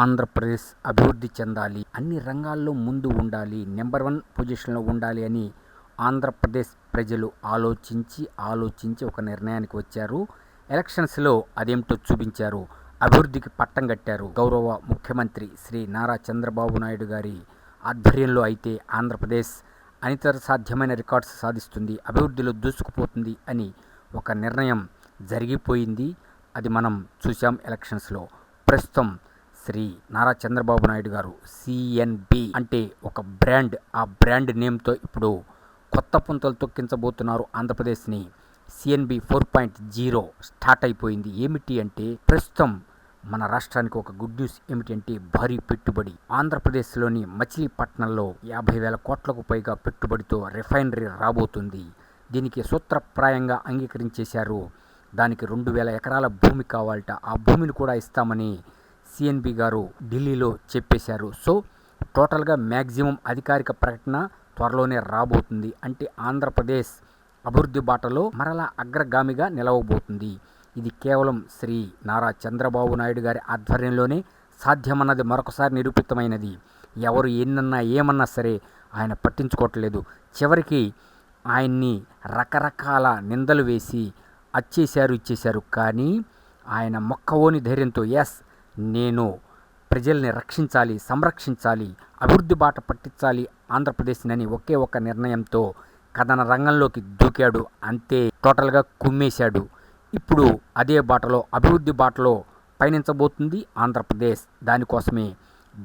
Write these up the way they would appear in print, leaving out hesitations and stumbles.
ఆంధ్రప్రదేశ్ అభివృద్ధి చెందాలి, అన్ని రంగాల్లో ముందు ఉండాలి, నెంబర్ 1 పొజిషన్లో ఉండాలి అని ఆంధ్రప్రదేశ్ ప్రజలు ఆలోచించి ఒక నిర్ణయానికి వచ్చారు. ఎలక్షన్స్లో అదేమిటో చూపించారు. అభివృద్ధికి పట్టం కట్టారు. గౌరవ ముఖ్యమంత్రి శ్రీ నారా చంద్రబాబు నాయుడు గారి ఆధ్వర్యంలో అయితే ఆంధ్రప్రదేశ్ అనితర సాధ్యమైన రికార్డ్స్ సాధిస్తుంది, అభివృద్ధిలో దూసుకుపోతుంది అని ఒక నిర్ణయం జరిగిపోయింది. అది మనం చూసాం ఎలక్షన్స్లో. ప్రస్తుతం శ్రీ నారా చంద్రబాబు నాయుడు గారు సిఎన్బి అంటే ఒక బ్రాండ్, ఆ బ్రాండ్ నేమ్తో ఇప్పుడు కొత్త పుంతలు తొక్కించబోతున్నారు ఆంధ్రప్రదేశ్ని. సిఎన్బి 4.0 స్టార్ట్ అయిపోయింది. ఏమిటి అంటే ప్రస్తుతం మన రాష్ట్రానికి ఒక గుడ్ న్యూస్ ఏమిటంటే భారీ పెట్టుబడి. ఆంధ్రప్రదేశ్లోని మచిలీపట్నంలో 50,000 కోట్లకు పైగా పెట్టుబడితో రిఫైనరీ రాబోతుంది. దీనికి సూత్రప్రాయంగా అంగీకరించేశారు. దానికి 2,000 ఎకరాల భూమి కావాలట. ఆ భూమిని కూడా ఇస్తామని సిఎన్బి గారు ఢిల్లీలో చెప్పేశారు. సో టోటల్గా మ్యాక్సిమం అధికారిక ప్రకటన త్వరలోనే రాబోతుంది. అంటే ఆంధ్రప్రదేశ్ అభివృద్ధి బాటలో మరలా అగ్రగామిగా నిలవబోతుంది. ఇది కేవలం శ్రీ నారా చంద్రబాబు నాయుడు గారి ఆధ్వర్యంలోనే సాధ్యమన్నది మరొకసారి నిరూపితమైనది. ఎవరు ఎన్నన్నా ఏమన్నా సరే ఆయన పట్టించుకోవట్లేదు. చివరికి ఆయన్ని రకరకాల నిందలు వేసి ఇచ్చేశారు. కానీ ఆయన మొక్కవోని ధైర్యంతో నేను ప్రజల్ని రక్షించాలి, సంరక్షించాలి, అభివృద్ధి బాట పట్టించాలి ఆంధ్రప్రదేశ్ని ఒకే ఒక నిర్ణయంతో కథన రంగంలోకి దూకాడు. అంతే, టోటల్గా కుమ్మేశాడు. ఇప్పుడు అదే బాటలో, అభివృద్ధి బాటలో పయనించబోతుంది ఆంధ్రప్రదేశ్. దానికోసమే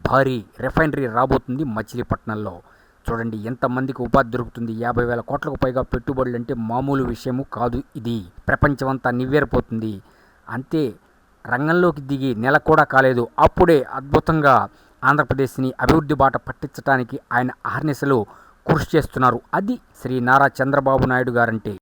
భారీ రిఫైనరీ రాబోతుంది మచిలీపట్నంలో. చూడండి ఎంతమందికి ఉపాధి దొరుకుతుంది. 50,000 కోట్లకు పైగా పెట్టుబడులు అంటే మామూలు విషయము కాదు. ఇది ప్రపంచమంతా నివ్వెరపోతుంది. అంతే, రంగంలోకి దిగి నెల కూడా కాలేదు, అప్పుడే అద్భుతంగా ఆంధ్రప్రదేశ్ని అభివృద్ధి బాట పట్టించడానికి ఆయన అహర్నిశలు కృషి చేస్తున్నారు. అది శ్రీ నారా చంద్రబాబు నాయుడు గారంటే.